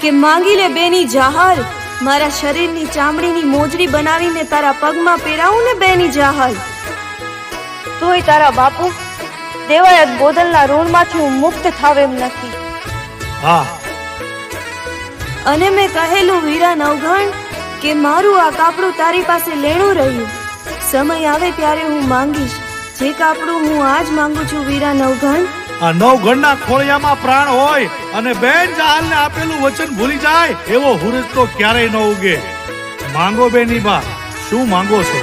કે માંગી લે બેની જાહર, મારા શરીરની ચામડીની મોજડી બનાવીને તારા પગમાં પહેરાવું ને બેની જાહર. તોય તારા બાપુ દેવાયત બોદલના ઋણમાંથી હું મુક્ત થાવ એમ નથી. હા, અને મેં કહેલું વીરા નવઘણ કે મારું આ કાપડું તારી પાસે લેણું રહ્યું. સમય આવે ત્યારે હું માંગીશ જે કાપડું હું આજ માંગુ છું વીરા નવઘણ. આ નવઘણના ખોળિયામાં પ્રાણ હોય અને બેન જહાલને આપેલું વચન ભૂલી જાય એવો હુરજ તો ક્યારેય ન ઉગે. માંગો બેની બા, શું માંગો છો?